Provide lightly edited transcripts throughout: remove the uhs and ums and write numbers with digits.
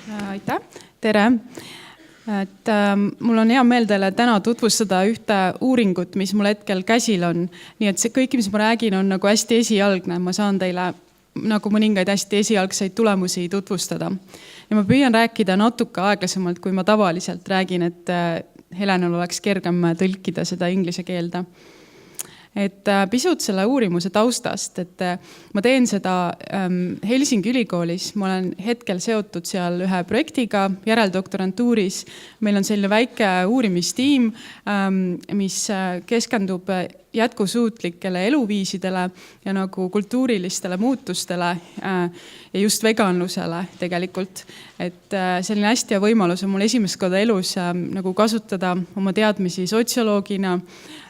Aitäh, tere! Mul on hea meel teile täna tutvustada ühte uuringut, mis mul hetkel käsil on. Nii et see kõik, mis ma räägin, on nagu hästi esialgne. Ma saan teile nagu mõningaid hästi esialgseid tulemusi tutvustada. Ja ma püüan rääkida natuke aeglasemalt, kui ma tavaliselt räägin, et Helenil oleks kergem tõlkida seda inglise keelde. Pisut selle uurimuse taustast, et ma teen seda Helsingi ülikoolis. Ma olen hetkel seotud seal ühe projektiga järeldoktorantuuris. Meil on selline väike uurimistiim, mis keskendub jätkusuutlikele eluviisidele ja nagu kultuurilistele muutustele ja just veganlusele tegelikult. Selline hästi hea võimalus on mul esimest korda elus nagu kasutada oma teadmisi sotsioloogina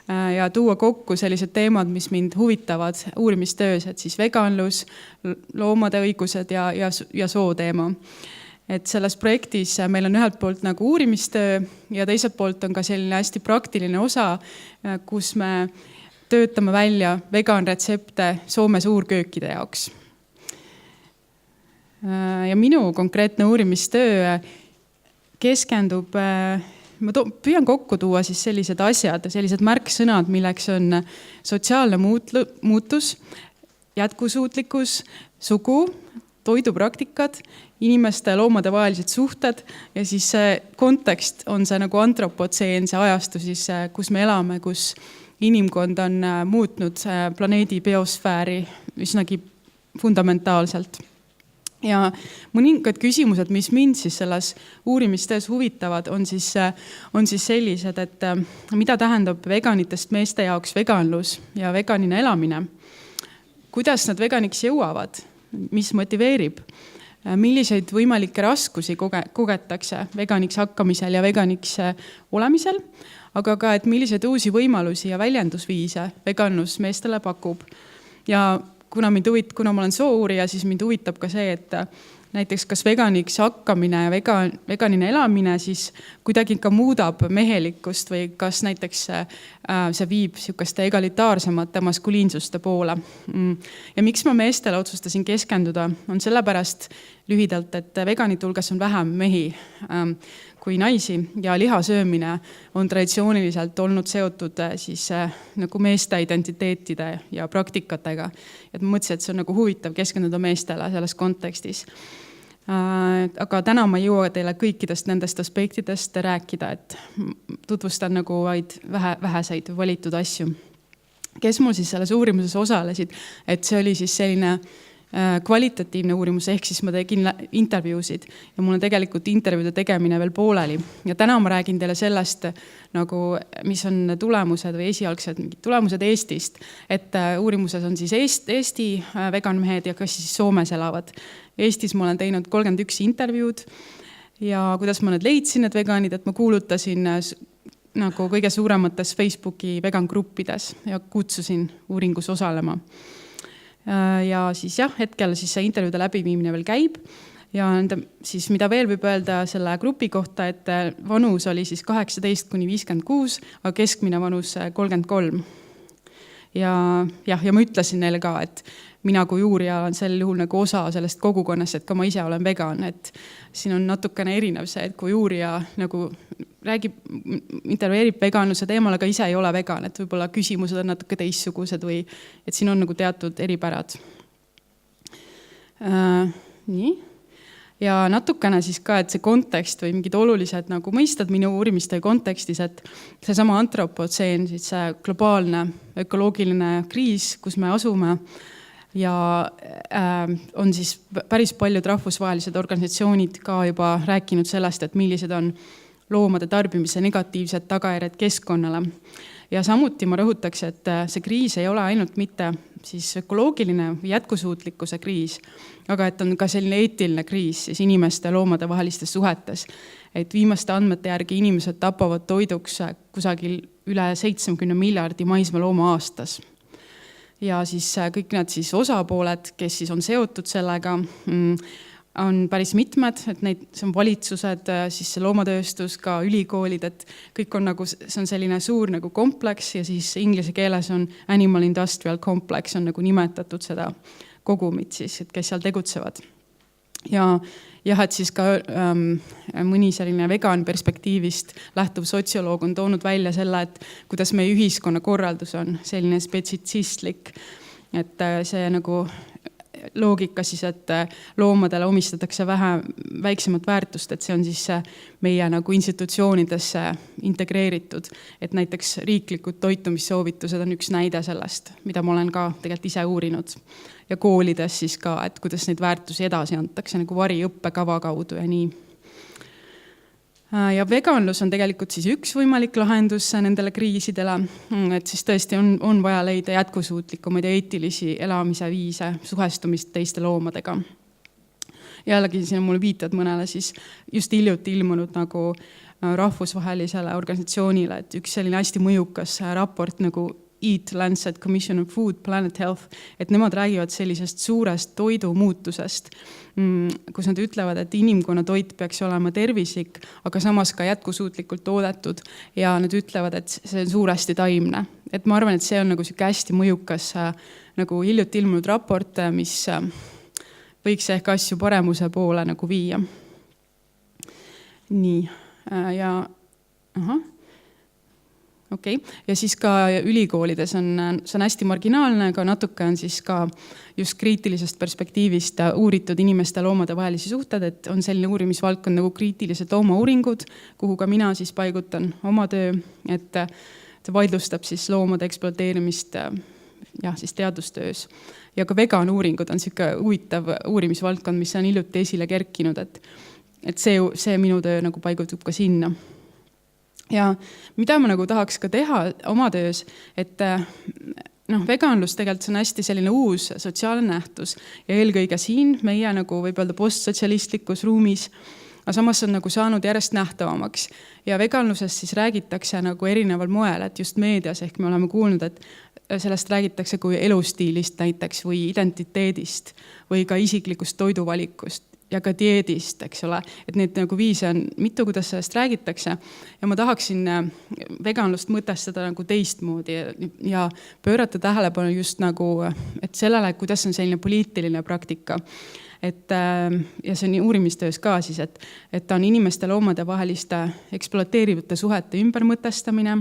ja tuua kokku sellised teemad, mis mind huvitavad uurimistöös, et siis veganlus, loomade õigused ja sooteema. Selles projektis meil on ühelt poolt nagu uurimistöö ja teiselt poolt on ka selline hästi praktiline osa, kus me töötame välja veganretsepte Soome suurköökide jaoks. Ja minu konkreetne uurimistöö keskendub, ma püüan kokku tuua siis sellised asjad, sellised märksõnad, milleks on sotsiaalne muutus, jätkusuutlikkus, sugu, toidupraktikad, inimeste ja loomade vahelised suhted ja siis see kontekst on see nagu antropotseen, see ajastu siis, kus me elame, kus inimkond on muutnud planeedi biosfääri üsnagi fundamentaalselt. Ja mõningad küsimused, mis mind siis selles uurimistöös huvitavad, on siis sellised, et mida tähendab veganitest meeste jaoks veganlus ja veganina elamine? Kuidas nad veganiks jõuavad? Mis motiveerib? Milliseid võimalikke raskusi kogetakse veganiks hakkamisel ja veganiks olemisel? Aga ka, et milliseid uusi võimalusi ja väljendusviise veganlus meestele pakub? Ja kuna ma olen soouurija, siis mind huvitab ka see, et näiteks kas veganiks hakkamine ja veganina elamine siis kuidagi ka muudab mehelikkust või kas näiteks see viib sihukeste egalitaarsemate maskuliinsuste poole. Ja miks ma meestele otsustasin keskenduda, on sellepärast lühidalt, et veganite hulgas on vähem mehi kui naisi ja liha söömine on traditsiooniliselt olnud seotud siis nagu meeste identiteetide ja praktikatega. Et ma mõtlesin, et see on nagu huvitav keskenduda meestele selles kontekstis. Aga täna ma ei jõua teile kõikidest nendest aspektidest rääkida, et tutvustan nagu vaid väheseid valitud asju. Kes mul siis selles uurimuses osalesid, et see oli siis selline kvalitatiivne uurimus, ehk siis ma tegin intervjuusid ja mul on tegelikult intervjuude tegemine veel pooleli. Ja täna ma räägin teile sellest, nagu, mis on tulemused või esialgsed tulemused Eestist. Et uurimuses on siis Eesti veganmehed ja kes siis Soomes elavad. Eestis ma olen teinud 31 intervjuud ja kuidas ma need leidsin, need veganid, et ma kuulutasin nagu kõige suuremates Facebooki vegan gruppides ja kutsusin uuringus osalema. Ja siis hetkel siis see intervjuude läbiviimine veel käib ja siis mida veel võib öelda selle grupi kohta, et vanus oli siis 18–56, aga keskmine vanus 33. Ja ma ütlesin neile ka, et mina kui uurija on sel juhul nagu osa sellest kogukonnast, et ka ma ise olen vegan, et siin on natukene erinev see, et kui uurija nagu intervjueerib veganluse teemal, aga ise ei ole vegan, et võib-olla küsimused on natuke teistsugused või et siin on nagu teatud eripärad. Nii. Ja natukene siis ka, et see kontekst või mingid olulised nagu mõistad minu uurimiste kontekstis, et see sama antropotseen, siis see globaalne ökoloogiline kriis, kus me asume ja on siis päris paljud rahvusvahelised organisatsioonid ka juba rääkinud sellest, et millised on loomade tarbimise negatiivsed tagajärjed keskkonnale. Ja samuti ma rõhutaks, et see kriis ei ole ainult mitte siis ökoloogiline või jätkusuutlikkuse kriis, aga et on ka selline eetiline kriis siis inimeste ja loomade vahelistes suhetes. Et viimaste andmete järgi inimesed tapavad toiduks kusagil üle 70 miljardi maismaa looma aastas. Ja siis kõik need siis osapooled, kes siis on seotud sellega, on päris mitmed, et see on valitsused, siis see loomatööstus, ka ülikoolid, et kõik on nagu, see on selline suur nagu kompleks ja siis inglise keeles on animal industrial complex, on nagu nimetatud seda kogumit siis, et kes seal tegutsevad. Ja jah, et siis ka mõni selline vegan perspektiivist lähtuv sotsioloog on toonud välja selle, et kuidas meie ühiskonna korraldus on selline spetsitsistlik, et see nagu loogika siis, et loomadele omistatakse väiksemat väärtust, et see on siis meie nagu institutsioonidesse integreeritud, et näiteks riiklikud toitumissoovitused on üks näide sellest, mida ma olen ka tegelikult ise uurinud. Ja koolides siis ka, et kuidas neid väärtusi edasi antakse nagu variõppekava kaudu ja nii. Ja veganlus on tegelikult siis üks võimalik lahendus nendele kriisidele, et siis tõesti on vaja leida jätkusuutlikumaid ja eetilisi elamise viise, suhestumist teiste loomadega. Jällegi siin on mulle viitad mõnele siis just hiljuti ilmunud nagu rahvusvahelisele organisatsioonile, et üks selline hästi mõjukas raport nagu Eat Lancet Commission on Food, Planet Health, et nemad räägivad sellisest suurest toidumuutusest, kus nad ütlevad, et inimkonna toit peaks olema tervislik, aga samas ka jätkusuutlikult toodetud ja nad ütlevad, et see on suuresti taimne. Et ma arvan, et see on nagu hästi mõjukas nagu hiljuti ilmunud raport, mis võiks ehk asju paremuse poole nagu viia. Nii, ja ja siis ka ülikoolides see on hästi marginaalne, aga natuke on siis ka just kriitilisest perspektiivist uuritud inimeste loomade vahelisi suhted, et on selline uurimisvaldkond nagu kriitilised loomauuringud, kuhu ka mina siis paigutan oma töö, et see vaidlustab siis loomade ekspluateerimist siis teadustöös. Ja ka veganuuringud on selline huvitav uurimisvaldkond, mis on hiljuti esile kerkinud, et see minu töö nagu paigutub ka sinna. Ja mida ma nagu tahaks ka teha oma töös, et veganlus tegelikult on hästi selline uus sotsiaalne nähtus ja eelkõige siin meie nagu võib öelda postsotsialistlikus ruumis, aga samas on nagu saanud järjest nähtavamaks. Ja veganlusest siis räägitakse nagu erineval moel, et just meedias ehk me oleme kuulnud, et sellest räägitakse kui elustiilist näiteks või identiteedist või ka isiklikust toiduvalikust ja ka dieedist, eks ole, et neid nagu viise on mitu, kuidas sellest räägitakse ja ma tahaksin veganlust mõtestada nagu teistmoodi ja pöörata tähelepanu just nagu, et sellele, kuidas on selline poliitiline praktika. Ja see on uurimistöös ka siis, et ta on inimeste loomade vaheliste ekspluateerivate suhete ümbermõtestamine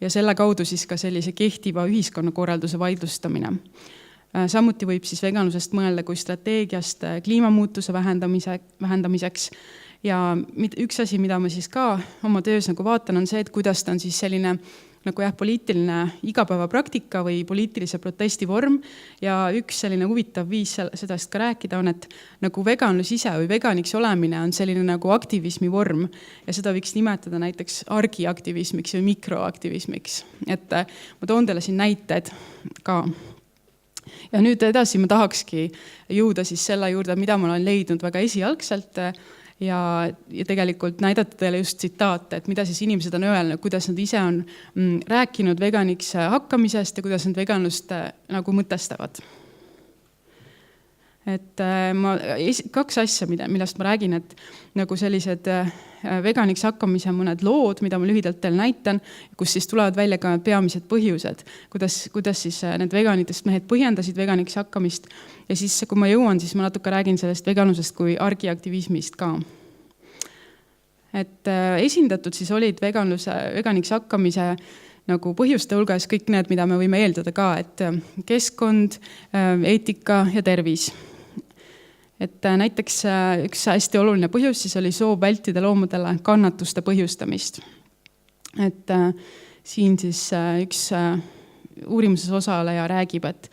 ja selle kaudu siis ka sellise kehtiva ühiskonnakorralduse vaidlustamine. Samuti võib siis veganlusest mõelda kui strateegiast kliimamuutuse vähendamiseks ja üks asi, mida ma siis ka oma töös nagu vaatan, on see, et kuidas ta on siis selline nagu poliitiline igapäevapraktika või poliitilise protesti vorm ja üks selline huvitav viis sellest ka rääkida on, et nagu veganlus ise või veganiks olemine on selline nagu aktivismi vorm ja seda võiks nimetada näiteks argiaktivismiks või mikroaktivismiks, et ma toon teile siin näited ka. Ja nüüd edasi ma tahakski jõuda siis selle juurde, mida ma olen leidnud väga esialgselt ja tegelikult näidata teile just tsitaate, et mida siis inimesed on öelnud, kuidas nad ise on rääkinud veganiks hakkamisest ja kuidas nad veganlust nagu mõtestavad. Et kaks asja, millest ma räägin, et nagu sellised veganiks hakkamise mõned lood, mida ma lühidalt teile näitan, kus siis tulevad välja ka peamised põhjused, kuidas siis need veganitest mehed põhjendasid veganiks hakkamist ja siis, kui ma jõuan, siis ma natuke räägin sellest veganusest kui argiaktivismist ka. Et esindatud siis olid veganiks hakkamise nagu põhjuste hulgas kõik need, mida me võime eeldada ka, et keskkond, eetika ja tervis. Et näiteks üks hästi oluline põhjus siis oli soov vältida loomadele kannatuste põhjustamist. Et siin siis üks uurimuses osaleja räägib, et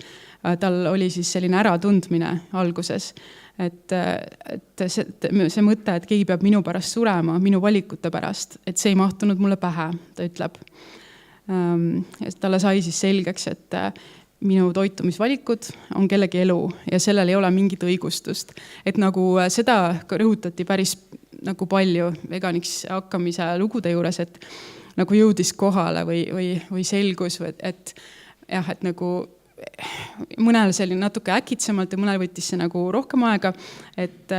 tal oli siis selline äratundmine alguses, et see mõte, et keegi peab minu pärast surema, minu valikute pärast, et see ei mahtunud mulle pähe, ta ütleb. Talle sai siis selgeks, et minu toitumisvalikud on kellegi elu ja sellel ei ole mingit õigustust. Et nagu seda rõhutati päris nagu palju veganiks hakkamise lugude juures, et nagu jõudis kohale või selgus, et jah, et nagu mõnel selline natuke äkitsemalt ja mõnel võttis see nagu rohkem aega, et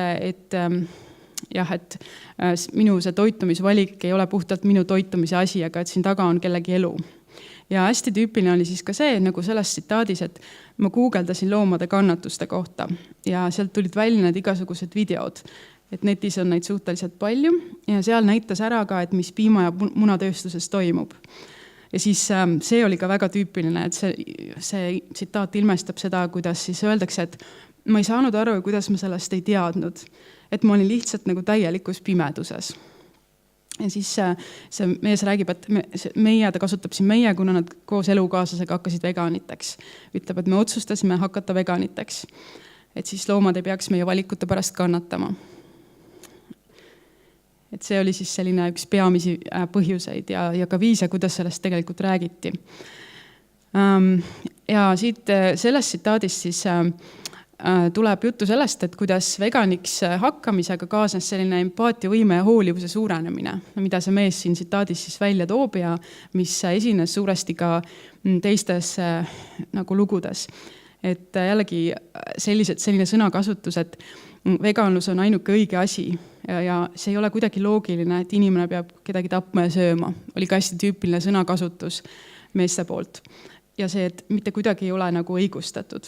minu see toitumisvalik ei ole puhtalt minu toitumise asi, aga et siin taga on kellegi elu. Ja hästi tüüpiline oli siis ka see, nagu selles tsitaadis, et ma guugeldasin loomade kannatuste kohta ja sealt tulid välja need igasugused videod. Et netis on neid suhteliselt palju ja seal näitas ära ka, et mis piima- ja munatööstuses toimub. Ja siis see oli ka väga tüüpiline, et see tsitaat ilmestab seda, kuidas siis öeldakse, et ma ei saanud aru, kuidas ma sellest ei teadnud. Et ma olin lihtsalt nagu täielikus pimeduses. Ja siis see mees räägib, et ta kasutab siin meie, kuna nad koos elukaaslasega hakkasid veganiteks. Ütleb, et me otsustasime hakata veganiteks. Et siis loomad ei peaks meie valikute pärast kannatama. Et see oli siis selline üks peamisi põhjuseid ja ka viise, kuidas sellest tegelikult räägiti. Ja siit sellest tsitaadist siis tuleb juttu sellest, et kuidas veganiks hakkamisega kaasnes selline empaatiavõime ja hoolivuse suurenemine, mida see mees siin tsitaadis siis välja toob ja mis esines suuresti ka teistes nagu lugudes. Et jällegi selline sõnakasutus, et veganlus on ainuke õige asi ja see ei ole kuidagi loogiline, et inimene peab kedagi tapma ja sööma. Oli ka hästi tüüpiline sõnakasutus meeste poolt. Ja see, et mitte kuidagi ei ole nagu õigustatud.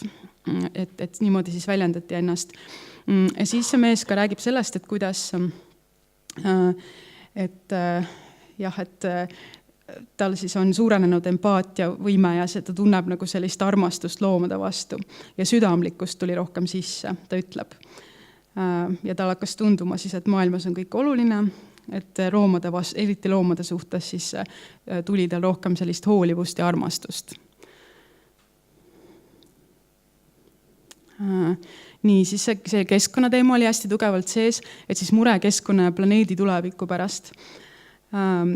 Et niimoodi siis väljendati ennast. Ja siis see mees ka räägib sellest, et kuidas, et tal siis on suurenenud empaatia võime ja ta tunneb nagu sellist armastust loomade vastu. Ja südamlikkust tuli rohkem sisse, ta ütleb. Ja tal hakkas tunduma siis, et maailmas on kõik oluline, et eriti loomade suhtes siis tuli tal rohkem sellist hoolivust ja armastust. Nii, siis see keskkonnateema oli hästi tugevalt sees, et siis mure keskkonna ja planeedi tuleviku pärast.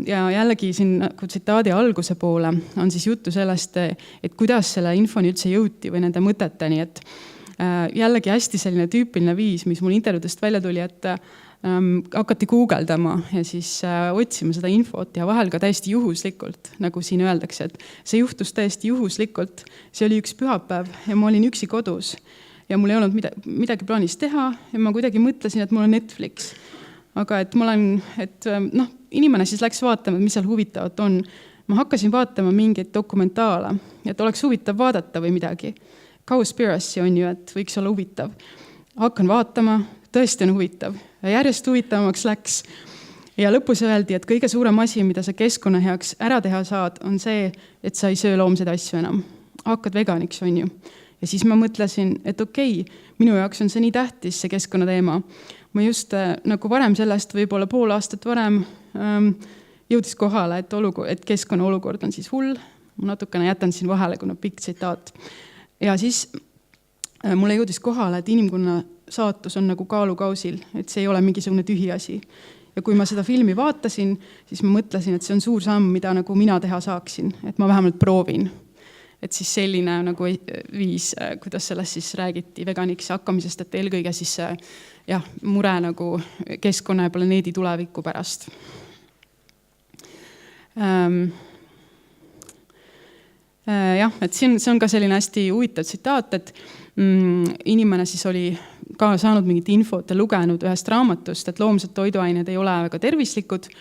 Ja jällegi siin tsitaadi alguse poole on siis juttu sellest, et kuidas selle infoni üldse jõuti või nende mõteteni, et jällegi hästi selline tüüpiline viis, mis mul intervjuudest välja tuli, et hakati guugeldama ja siis otsima seda infot ja vahel ka täiesti juhuslikult, nagu siin öeldakse, et see juhtus täiesti juhuslikult. See oli üks pühapäev ja ma olin üksi kodus ja mul ei olnud midagi plaanis teha ja ma kuidagi mõtlesin, et mul on Netflix. Aga et inimene siis läks vaatama, mis seal huvitavat on. Ma hakkasin vaatama mingeid dokumentaale, et oleks huvitav vaadata või midagi. Cowspiracy on ju, et võiks olla huvitav. Hakkan vaatama, tõesti on huvitav. Ja järjest huvitavamaks läks. Ja lõpus öeldi, et kõige suurem asi, mida sa keskkonna heaks ära teha saad, on see, et sa ei söö loomseid asju enam. Hakkad veganiks, on ju. Ja siis ma mõtlesin, et okei, minu jaoks on see nii tähtis, see keskkonnateema. Ma just nagu varem sellest, võib-olla pool aastat varem jõudis kohale, et keskkonna olukord on siis hull. Ma natukene jätan siin vahele, kuna pikk tsitaat. Ja siis mulle jõudis kohale, et inimkonna saatus on nagu kaalukausil, et see ei ole mingisugune tühi asi. Ja kui ma seda filmi vaatasin, siis ma mõtlesin, et see on suur samm, mida nagu mina teha saaksin, et ma vähemalt proovin. Et siis selline nagu viis, kuidas sellest siis räägiti veganiks hakkamisest, et eelkõige siis mure nagu keskkonna ja planeedi tuleviku pärast. Et see on ka selline hästi huvitav tsitaat, et inimene siis oli ka saanud mingit infot ja lugenud ühest raamatust, et loomsed toiduained ei ole väga tervislikud.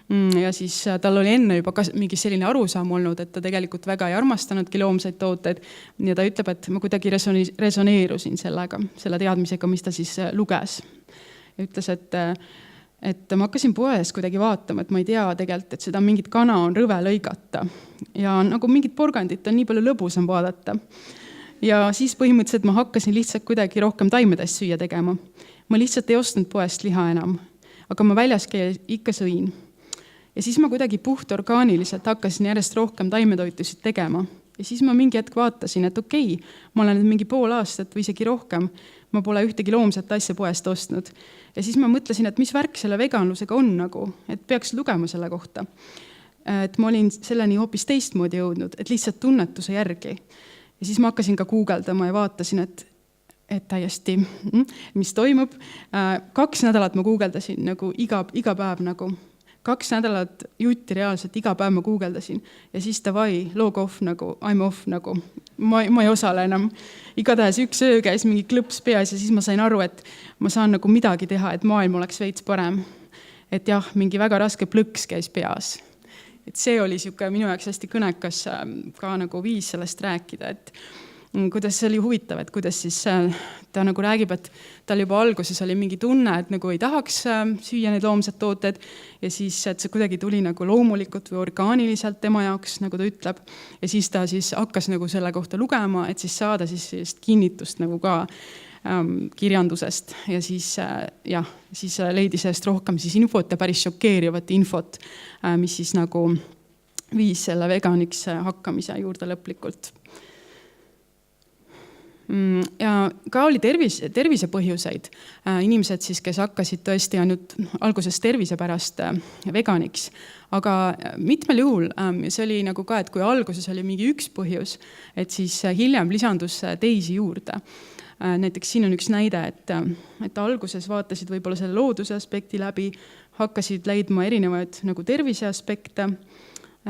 Ja siis tal oli enne juba mingi selline arusaam olnud, et ta tegelikult väga ei armastanudki loomseid tooteid. Ja ta ütleb, et ma kuidagi resoneerusin sellega, selle teadmisega, mis ta siis luges. Ja ütles, et ma hakkasin poes kuidagi vaatama, et ma ei tea tegelikult, et seda mingit kana on rõve lõigata. Ja nagu mingit porgandit on nii palju lõbusam vaadata. Ja siis põhimõtteliselt ma hakkasin lihtsalt kuidagi rohkem taimedest süüa tegema. Ma lihtsalt ei ostnud poest liha enam, aga ma väljaski ikka sõin. Ja siis ma kuidagi puhtorgaaniliselt hakkasin järjest rohkem taimetoitusid tegema. Ja siis ma mingi hetk vaatasin, et okei, ma olen mingi pool aastat või isegi rohkem, ma pole ühtegi loomset asja poest ostnud. Ja siis ma mõtlesin, et mis värk selle veganlusega on nagu, et peaks lugema selle kohta. Et ma olin selleni hoopis teistmoodi jõudnud, et lihtsalt tunnetuse järgi. Ja siis ma hakkasin ka guugeldama ja vaatasin, et täiesti, mis toimub. 2 nädalat ma guugeldasin nagu iga päev nagu. 2 nädalat jutti reaalselt, iga päev ma guugeldasin. Ja siis davai, log off nagu, I'm off nagu. Ma ei osale enam. Igatahes üks öö käis mingi klõps peas ja siis ma sain aru, et ma saan nagu midagi teha, et maailm oleks veits parem. Et jah, mingi väga raske plõks käis peas. et see oli sihuke minu jaoks hästi kõnekas ka nagu viis sellest rääkida, et kuidas see oli huvitav, et kuidas siis ta nagu räägib, et tal juba alguses oli mingi tunne, et nagu ei tahaks süüa neid loomsed tooted ja siis, et see kuidagi tuli nagu loomulikult või orgaaniliselt tema jaoks, nagu ta ütleb. Ja siis ta siis hakkas nagu selle kohta lugema, et siis saada siis kinnitust nagu ka kirjandusest ja siis, siis leidi sellest rohkem siis infot ja päris šokeerivat infot, mis siis nagu viis selle veganiks hakkamise juurde lõplikult. Ja ka oli tervise põhjuseid. Inimesed siis, kes hakkasid tõesti ainult alguses tervise pärast veganiks. Aga mitmel juhul see oli nagu ka, et kui alguses oli mingi üks põhjus, et siis hiljem lisandus teisi juurde. Näiteks siin on üks näide, et alguses vaatasid võib-olla selle looduse aspekti läbi, hakkasid leidma erinevaid nagu tervise aspekte.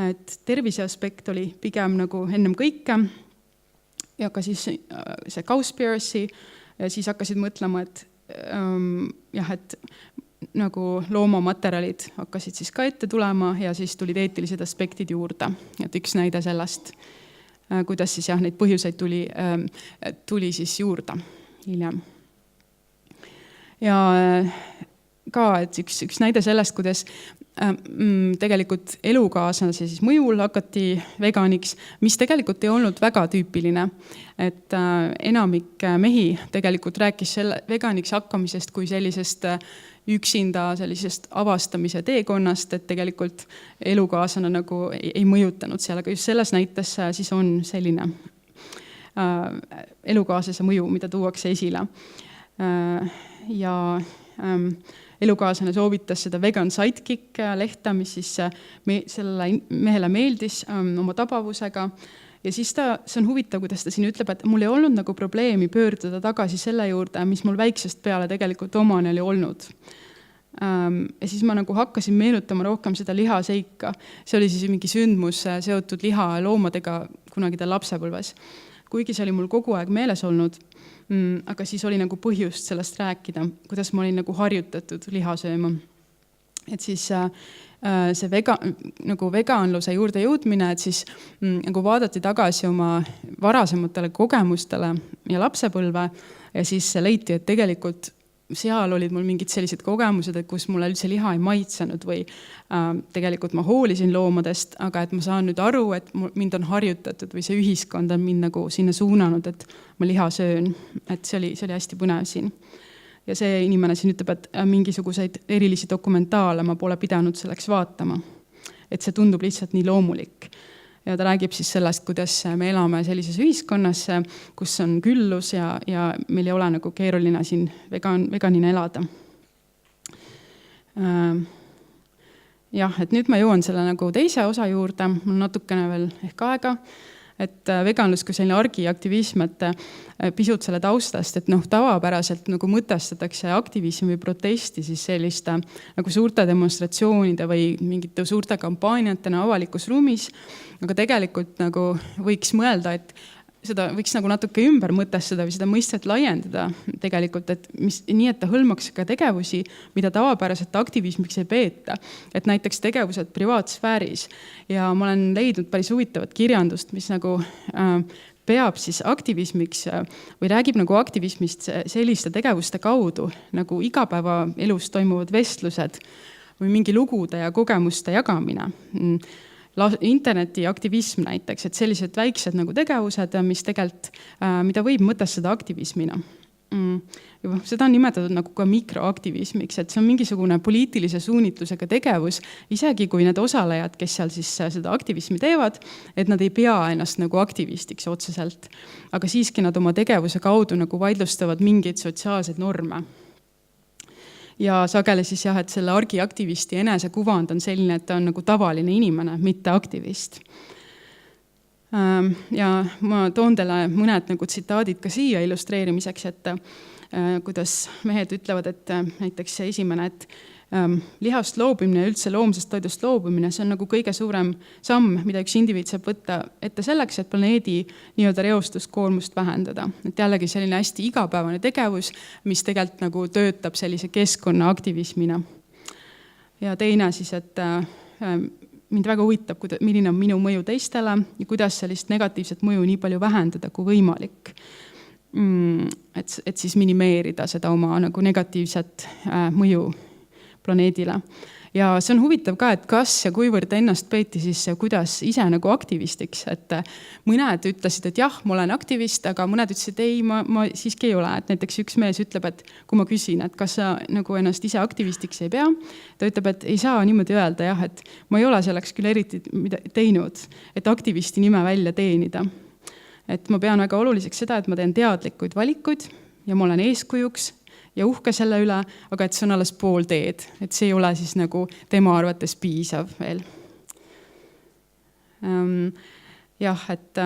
Et tervise aspekt oli pigem nagu ennem kõike. Ja ka siis see cowspiracy ja siis hakkasid mõtlema, et et nagu loomamaterjalid hakkasid siis ka ette tulema ja siis tulid eetilised aspektid juurde. Et üks näide sellest, kuidas siis neid põhjuseid tuli siis juurde hiljem. Ja ka, et üks näide sellest, kuidas tegelikult elukaaslase siis mõjul hakati veganiks, mis tegelikult ei olnud väga tüüpiline. Et enamik mehi tegelikult rääkis veganiks hakkamisest kui sellisest üksinda sellisest avastamise teekonnast, et tegelikult elukaaslane nagu ei mõjutanud seal, aga just selles näites siis on selline elukaaslase mõju, mida tuuakse esile. Ja elukaaslane soovitas seda Vegan Sidekick lehte, mis siis sellele mehele meeldis oma tabavusega. Ja siis see on huvitav, kuidas ta siin ütleb, et mul ei olnud nagu probleemi pöörduda tagasi selle juurde, mis mul väiksest peale tegelikult omane oli olnud. Ja siis ma nagu hakkasin meenutama rohkem seda lihaseika. See oli siis mingi sündmus seotud liha loomadega kunagi ta lapsepõlves. Kuigi see oli mul kogu aeg meeles olnud, aga siis oli nagu põhjust sellest rääkida, kuidas ma olin nagu harjutatud liha sööma. Et siis see veganluse juurde jõudmine, et siis nagu vaadati tagasi oma varasematele kogemustele ja lapsepõlve ja siis leiti, et tegelikult seal olid mul mingid sellised kogemused, et kus mulle üldse liha ei maitsenud või tegelikult ma hoolisin loomadest, aga et ma saan nüüd aru, et mind on harjutatud või see ühiskond on mind nagu sinna suunanud, et ma liha söön. Et see oli hästi põnev siin. Ja see inimene siin ütleb, et mingisuguseid erilisi dokumentaale ma pole pidanud selleks vaatama. Et see tundub lihtsalt nii loomulik. Ja ta räägib siis sellest, kuidas me elame sellises ühiskonnas, kus on küllus ja meil ei ole nagu keeruline siin veganina elada. Et nüüd ma jõuan selle nagu teise osa juurde, mul natukene veel ehk aega, et veganlus kui selline argiaktivism, et pisut selle taustast, et tavapäraselt nagu mõtestatakse aktivismi või protesti siis selliste nagu suurte demonstratsioonide või mingite suurte kampaaniatena avalikus ruumis, aga tegelikult nagu võiks mõelda, et seda võiks nagu natuke ümber mõtestada või seda mõistet laiendada tegelikult, et nii, et ta hõlmaks ka tegevusi, mida tavapäraselt aktivismiks ei peeta. Et näiteks tegevused privaatsfääris. Ja ma olen leidnud päris huvitavat kirjandust, mis nagu peab siis aktivismiks või räägib nagu aktivismist selliste tegevuste kaudu, nagu igapäevaelus toimuvad vestlused või mingi lugude ja kogemuste jagamine. Internetiaktivism näiteks, et sellised väiksed nagu tegevused, mis tegelikult, mida võib mõtestada aktivismina. Seda on nimetatud nagu ka mikroaktivismiks, et see on mingisugune poliitilise suunitlusega tegevus, isegi kui need osalejad, kes seal siis seda aktivismi teevad, et nad ei pea ennast nagu aktivistiks otseselt, aga siiski nad oma tegevuse kaudu nagu vaidlustavad mingeid sotsiaalseid norme. Ja sageli siis et selle argiaktivisti enesekuvand on selline, et ta on nagu tavaline inimene, mitte aktivist. Ja ma toon teile mõned nagu tsitaadid ka siia illustreerimiseks, et kuidas mehed ütlevad, et näiteks see esimene, et lihast loobumine ja üldse loomsest toidust loobumine, see on nagu kõige suurem samm, mida üks indiviid saab võtta ette selleks, et planeedi nii-öelda reostuskoormust vähendada. Et jällegi selline hästi igapäevane tegevus, mis tegelikult nagu töötab sellise keskkonnaaktivismina. Ja teine siis, et mind väga huvitab, milline on minu mõju teistele ja kuidas sellist negatiivset mõju nii palju vähendada kui võimalik. Et siis minimeerida seda oma nagu negatiivset mõju planeedile. Ja see on huvitav ka, et kas ja kuivõrd ennast peeti siis kuidas ise nagu aktivistiks, et mõned ütlesid, et jah, ma olen aktivist, aga mõned ütlesid, ei, ma siiski ei ole. Et näiteks üks mees ütleb, et kui ma küsin, et kas sa nagu ennast ise aktivistiks ei pea, ta ütleb, et ei saa niimoodi öelda jah, et ma ei ole selleks küll eriti teinud, et aktivisti nime välja teenida. Et ma pean väga oluliseks seda, et ma teen teadlikuid valikuid ja ma olen eeskujuks ja uhke selle üle, aga et see on alles pool teed, et see ei ole siis nagu tema arvates piisav veel. Jah, et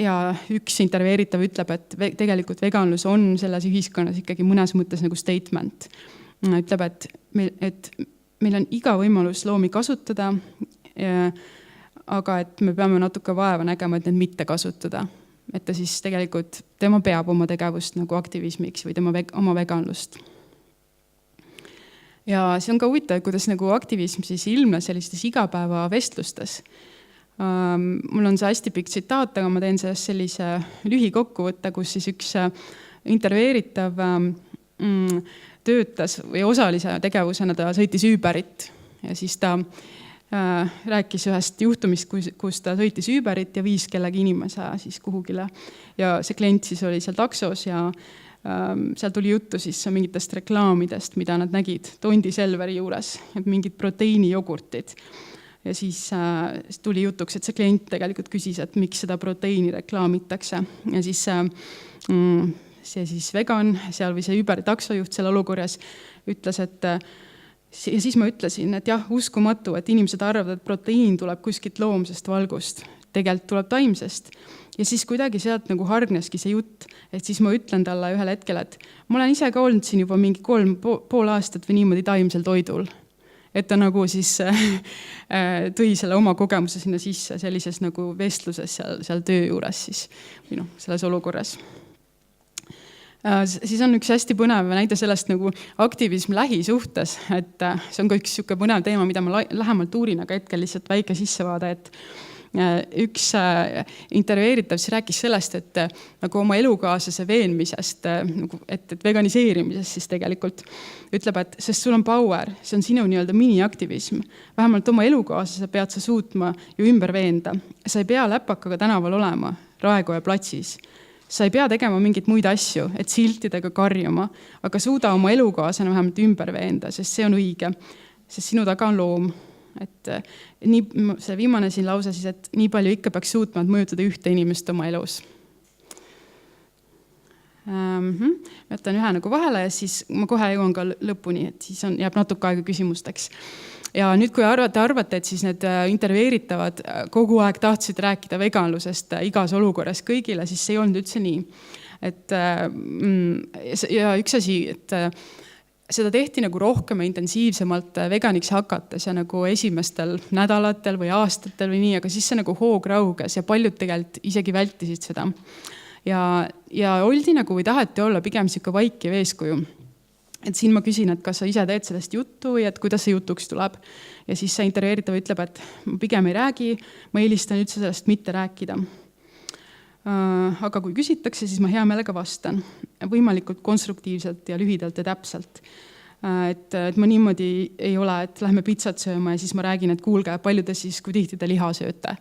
ja üks intervjueeritav ütleb, et tegelikult veganlus on selles ühiskonnas ikkagi mõnes mõttes nagu statement. Ütleb, et meil on iga võimalus loomi kasutada, aga et me peame natuke vaeva nägema, et need mitte kasutada. Et ta siis tegelikult, tema peab oma tegevust nagu aktivismiks või tema oma veganlust. Ja see on ka huvitav, kuidas nagu aktivism siis ilmnes sellistes igapäeva vestlustes. Mul on see hästi pikk tsitaat, aga ma teen sellest sellise lühikokkuvõtte, kus siis üks intervjueeritav töötas või osalise tegevusena ta sõitis Uberit ja siis ta rääkis ühest juhtumist, kus ta sõitis Uberit ja viis kellegi inimese siis kuhugile. Ja see klient siis oli seal taksos ja seal tuli juttu siis mingitest reklaamidest, mida nad nägid Tondi Selveri juures, et mingid proteiinijogurtid. Ja siis tuli jutuks, et see klient tegelikult küsis, et miks seda proteiini reklaamitakse. Ja siis see siis vegan seal või see Uberi taksojuht seal olukorras ütles, et ja siis ma ütlesin, et jah, uskumatu, et inimesed arvavad, et proteiin tuleb kuskilt loomsest valgust. Tegelikult tuleb taimsest. Ja siis kuidagi sealt nagu hargneski see jutt, et siis ma ütlen talle ühel hetkel, et ma olen ise ka olnud siin juba mingi 3,5 aastat või niimoodi taimsel toidul. Et ta nagu siis tõi selle oma kogemuse sinna sisse sellises nagu vestluses seal töö juures siis, või selles olukorras. Siis on üks hästi põnev näide sellest nagu aktivism lähisuhtes, et see on ka üks siuke põnev teema, mida ma lähemalt uurin, aga hetkel lihtsalt väike sissevaade, et üks intervjueeritav siis rääkis sellest, et nagu oma elukaaslase veenmisest, et veganiseerimisest siis tegelikult ütleb, et sest sul on power, see on sinu nii-öelda miniaktivism. Vähemalt oma elukaaslase pead sa suutma ju ümber veenda. Sa ei pea läpakaga tänaval olema Raekoja platsis. Sa ei pea tegema mingit muid asju, et siltidega karjuma, aga suuda oma elukaasena vähemalt ümber veenda, sest see on õige, sest sinu taga on loom. Et see viimane siin lause siis, et nii palju ikka peaks suutma mõjutada ühte inimest oma elus. Jätan ühe nagu vahele ja siis ma kohe jõuan ka lõpuni, et siis jääb natuke aega küsimusteks. Ja nüüd, kui te arvate, et siis need intervjueeritavad kogu aeg tahtsid rääkida veganlusest igas olukorras kõigile, siis see ei olnud üldse nii. Ja üks asi, et seda tehti nagu rohkem ja intensiivsemalt veganiks hakates ja nagu esimestel nädalatel või aastatel või nii, aga siis see nagu hoog rauges ja paljud tegelikult isegi vältisid seda. Ja oldi nagu või taheti olla pigem siuke vaikiv eeskuju. Et siin ma küsin, et kas sa ise teed sellest juttu või et kuidas see jutuks tuleb. Ja siis see intervjueeritav ütleb, et ma pigem ei räägi, ma eelistan üldse sellest mitte rääkida. Aga kui küsitakse, siis ma hea meelega vastan. Võimalikult konstruktiivselt ja lühidalt ja täpselt. Et ma niimoodi ei ole, et lähme pitsat sööma ja siis ma räägin, et kuulge, palju te siis, kui tihti te liha sööte.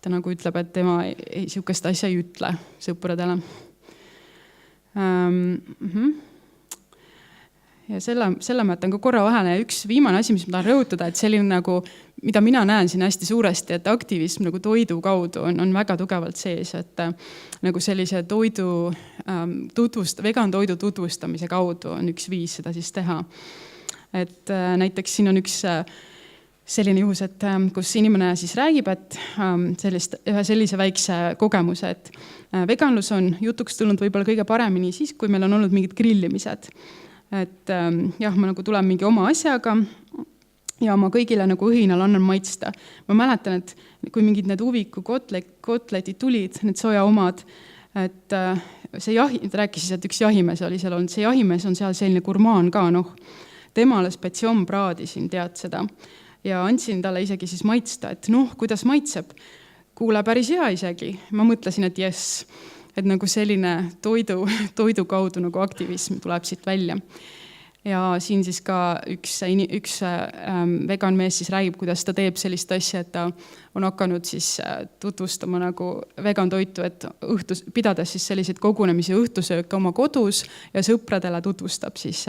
Ta nagu ütleb, et tema siukest asja ei ütle sõpradele. Ja selle ma jätan ka korra vahele. Ja üks viimane asi, mis ma tahan rõhutada, et selline nagu, mida mina näen siin hästi suuresti, et aktivism nagu toidu kaudu on väga tugevalt sees, et nagu sellise vegan toidu tutvustamise kaudu on üks viis seda siis teha. Et näiteks siin on üks selline juhus, et kus inimene siis räägib, et ühe sellise väikse kogemuse, et veganlus on jutuks tulnud võib-olla kõige paremini siis, kui meil on olnud mingid grillimised. Et jah, ma nagu tulen mingi oma asjaga ja ma kõigile nagu õhinal annan maitsta. Ma mäletan, et kui mingid need huviku kotletid tulid, need soja omad, et see rääkis, et üks jahimees oli seal olnud, see jahimees on seal selline gurmaan ka, temale spetsioon praadisin, tead seda. ja andsin talle isegi siis maitsta, et kuidas maitseb. Kuule, päris hea isegi. Ma mõtlesin, et jess, et nagu selline toidu kaudu nagu aktivism tuleb siit välja. Ja siin siis ka üks vegan mees siis räägib, kuidas ta teeb sellist asja, et ta on hakanud siis tutvustama nagu vegan toitu, et pidades siis selliseid kogunemisi õhtusööke oma kodus ja sõpradele tutvustab siis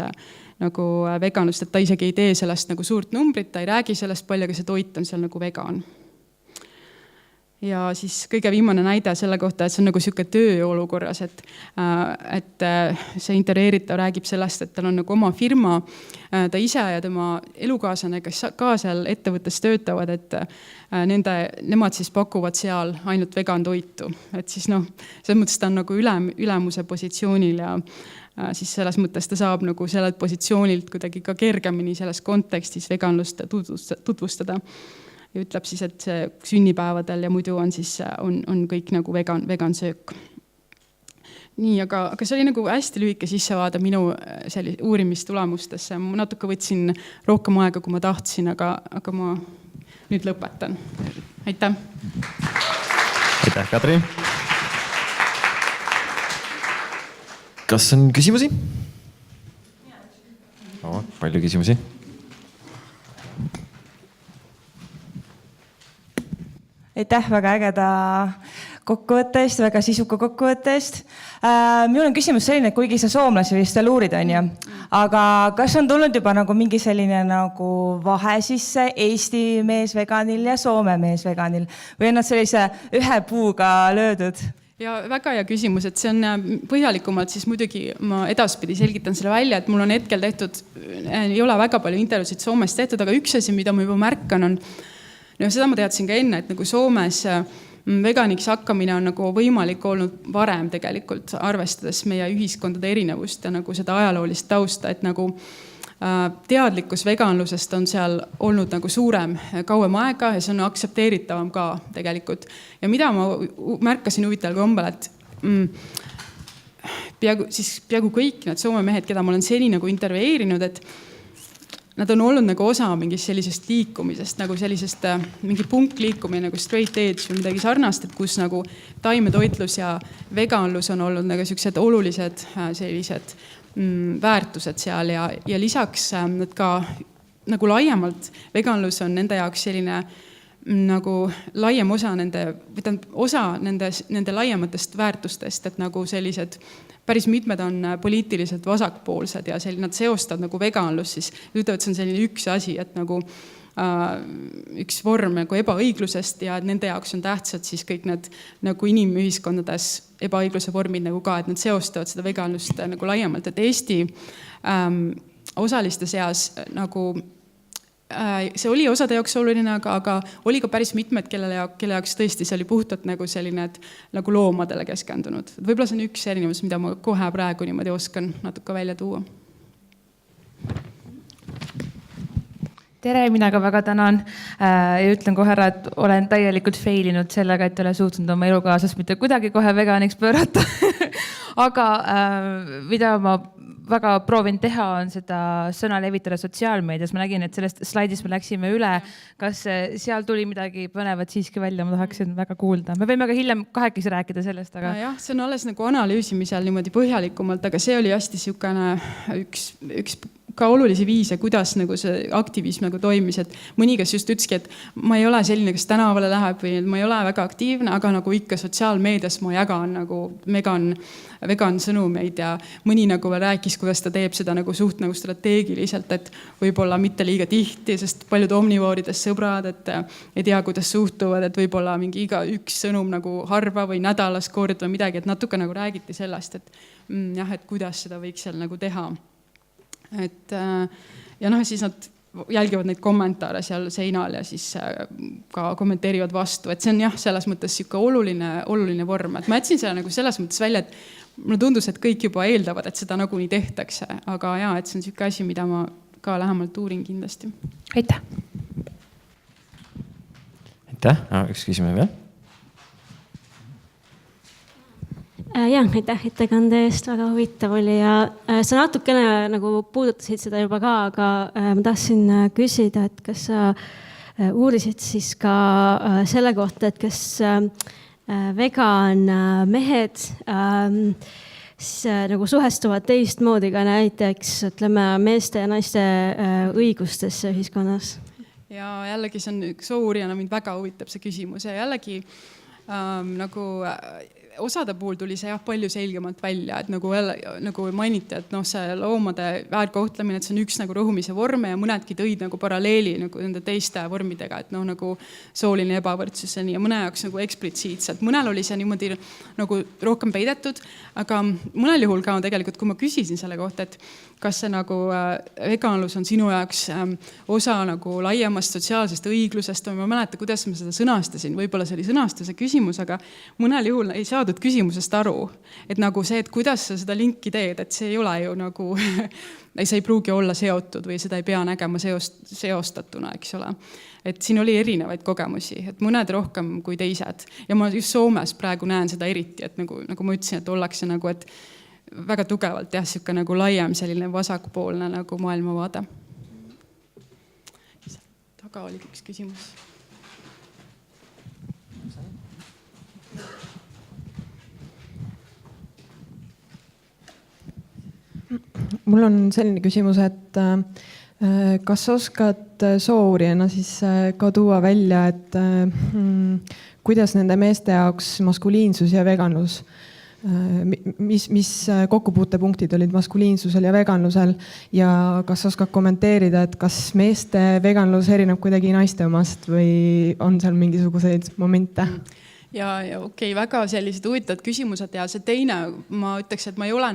nagu veganust, et ta isegi ei tee sellest nagu suurt numbrit, ta ei räägi sellest palju, aga see toit on seal nagu vegan. Ja siis kõige viimane näide selle kohta, et see on nagu selline tööolukorras, et see intervjueeritav räägib sellest, et tal on nagu oma firma, ta ise ja tema elukaaslane, kes ka seal ettevõttes töötavad, et nemad siis pakuvad seal ainult vegan toitu. Et siis selles mõttes ta on nagu ülemuse positsioonil ja siis selles mõttes ta saab nagu sellelt positsioonilt kuidagi ka kergemini selles kontekstis veganlust tutvustada. Ja ütleb siis, et see sünnipäevadel ja muidu on siis on kõik nagu vegan söök. Nii, aga see oli nagu hästi lühike sissevaade minu uurimistulemustesse. Ma natuke võtsin rohkem aega, kui ma tahtsin, aga ma nüüd lõpetan. Aitäh! Aitäh, Katri! Kas on küsimusi? Palju küsimusi. Aitäh väga ägeda kokkuvõtte eest, väga sisuka kokkuvõtte eest. Minul on küsimus selline, et kuigi sa soomlasi vist veel uurid, on ju, aga kas on tulnud juba nagu mingi selline nagu vahe sisse Eesti mees veganil ja Soome mees veganil või on nad sellise ühe puuga löödud? Ja väga hea küsimus, et see on põhjalikumalt, siis muidugi ma edaspidi selgitan selle välja, et mul on hetkel tehtud, ei ole väga palju intervjuusid Soomest tehtud, aga üks asi, mida ma juba märkan on, seda ma teadsin ka enne, et nagu Soomes veganiks hakkamine on nagu võimalik olnud varem tegelikult, arvestades meie ühiskondade erinevust ja nagu seda ajaloolist tausta, et nagu teadlikkus veganlusest on seal olnud nagu suurem kauem aega ja see on aktsepteeritavam ka tegelikult. Ja mida ma märkasin huvitaval kombel, et peaaegu kõik need Soome mehed, keda ma olen seni nagu intervjueerinud, et nad on olnud nagu osa mingist sellisest liikumisest, nagu sellisest mingi punkliikumine nagu straight edge või midagi sarnast, et kus nagu taimetoitlus ja veganlus on olnud nagu sellised olulised sellised väärtused seal ja lisaks nad ka nagu laiemalt veganlus on nende jaoks selline nagu laiem osa nende laiematest väärtustest, et nagu sellised päris mitmed on poliitiliselt vasakpoolsed ja nad seostavad nagu veganlus, siis ütlevad, see on selline üks asi, et nagu üks vorm nagu ebaõiglusest ja nende jaoks on tähtsad siis kõik need nagu inimühiskondades ebaõigluse vormid nagu ka, et nad seostavad seda veganlust nagu laiemalt, et Eesti osaliste seas nagu see oli osade jaoks oluline, aga oli ka päris mitmed, kelle jaoks tõesti see oli puhtalt nagu selline, et nagu loomadele keskendunud. Võib-olla see on üks erinevus, mida ma kohe praegu niimoodi oskan natuke välja tuua. Tere, mina ka väga tänan ja ütlen kohe ära, et olen täielikult failinud sellega, et ole suutnud oma elukaasast mitte kuidagi kohe veganiks pöörata. Aga mida ma väga proovin teha, on seda sõna levitada sotsiaalmeedias. Ma nägin, et sellest slaidist me läksime üle. Kas seal tuli midagi põnevat siiski välja? Ma tahaksin väga kuulda. Me võime ka hiljem kahekesi rääkida sellest. Aga... Jah, see on alles nagu analüüsimisel niimoodi põhjalikumalt, aga see oli hästi siukene üks ka olulisi viise, kuidas nagu see aktivism nagu toimis, et mõni, kes just ütleski, et ma ei ole selline, kes tänavale läheb või ma ei ole väga aktiivne, aga nagu ikka sotsiaalmeedias ma jagan nagu vegan sõnumeid ja mõni nagu veel rääkis, kuidas ta teeb seda nagu suht nagu strateegiliselt, et võib-olla mitte liiga tihti, sest paljud omnivoorides sõbrad, et ei tea, kuidas suhtuvad, et võib-olla mingi iga üks sõnum nagu harva või nädalas kord või midagi, et natuke nagu räägiti sellest, et jah, et kuidas seda võiks seal nagu teha. Et, ja siis nad jälgivad neid kommentaare seal seinal ja siis ka kommenteerivad vastu, et see on jah, selles mõttes siuke oluline vorm, et ma jätsin selle nagu selles mõttes välja, et mulle tundus, et kõik juba eeldavad, et seda nagunii tehtakse, aga jaa, et see on siuke asi, mida ma ka lähemalt uurin kindlasti. Aitäh! Aitäh! Üks küsimus veel. Jah, aitäh ettekande eest, väga huvitav oli ja sa natukene nagu puudutasid seda juba ka, aga ma tahtsin küsida, et kas sa uurisid siis ka selle kohta, et kas vegan mehed siis nagu suhestuvad teistmoodi ka näiteks ütleme meeste ja naiste õigustesse ühiskonnas? Ja jällegi see on soouurijana mind väga huvitab see küsimus ja jällegi nagu osade puhul tuli see jah palju selgemalt välja, et nagu mainiti, et see loomade väärkohtlemine, et see on üks nagu rõhumise vorme ja mõnedki tõid nagu paralleeli nagu nende teiste vormidega, et nagu sooline ebavõrdsuseni ja mõne jaoks nagu eksplitsiitselt. Mõnel oli see niimoodi nagu rohkem peidetud, aga mõnel juhul ka tegelikult, kui ma küsisin selle kohta, et kas see nagu veganlus on sinu jaoks osa nagu laiemast sotsiaalsest õiglusest või ma mäleta, kuidas ma seda sõnastasin, võib-olla see oli sõnastuse küsimus, aga mõnel juhul ei saadud küsimusest aru, et nagu see, et kuidas sa seda linki teed, et see ei ole ju nagu, see ei pruugi olla seotud või seda ei pea nägema seostatuna, eks ole. Et siin oli erinevaid kogemusi, et mõned rohkem kui teised ja ma just Soomes praegu näen seda eriti, et nagu ma ütlesin, et ollakse nagu, et väga tugevalt jah, siuke nagu laiem selline vasakpoolne nagu maailmavaade. Taga oli üks küsimus. Mul on selline küsimus, et kas oskad soouurijana siis ka tuua välja, et kuidas nende meeste jaoks maskuliinsus ja veganlus, mis kokkupuutepunktid olid maskuliinsusel ja veganlusel ja kas oskad kommenteerida, et kas meeste veganlus erineb kuidagi naiste omast või on seal mingisuguseid momente? Ja okei, väga sellised huvitavad küsimused ja see teine, ma ütleks, et ma ei ole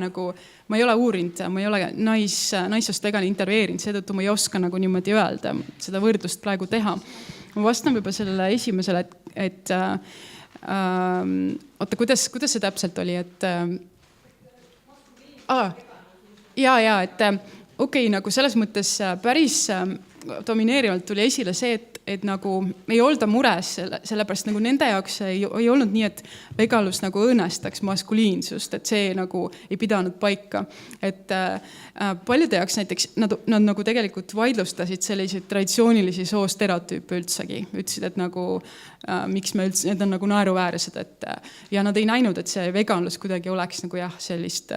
uurinud, ma ei ole naissoost vegani intervjueerinud, seetõttu ma ei oska nagu niimoodi öelda, seda võrdlust praegu teha. Ma vastan juba sellele esimesele, et oota, kuidas see täpselt oli, et et okei, nagu selles mõttes päris domineerivalt tuli esile see, et nagu ei olda mures, sellepärast nagu nende jaoks ei olnud nii, et veganlus nagu õõnestaks maskuliinsust, et see nagu ei pidanud paika. Et paljude jaoks näiteks nad nagu tegelikult vaidlustasid selliseid traditsioonilisi soostereotüüpe üldsegi. Ütlesid, et nagu miks me üldse, need on nagu naeruväärsed, et ja nad ei näinud, et see veganlus kuidagi oleks nagu jah, sellist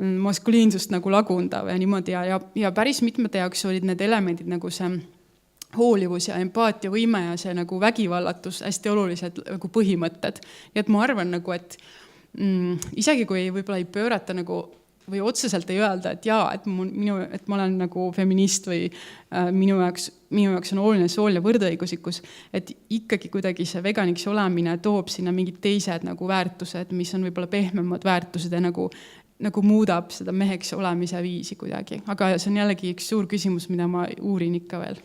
maskuliinsust nagu lagundav ja niimoodi ja päris mitmete jaoks olid need elemendid nagu see hoolivus ja empaatiavõime ja see nagu vägivallatus hästi olulised nagu põhimõtted. Ja et ma arvan nagu, et isegi kui võib-olla ei pöörata nagu või otseselt ei öelda, et jaa, et ma olen nagu feminist või minu jaoks on oluline sooline võrdõiguslikkus, et ikkagi kuidagi see veganiks olemine toob sinna mingid teised nagu väärtused, mis on võib-olla pehmemad väärtused ja nagu muudab seda meheks olemise viisi kuidagi. Aga see on jällegi üks suur küsimus, mida ma uurin ikka veel.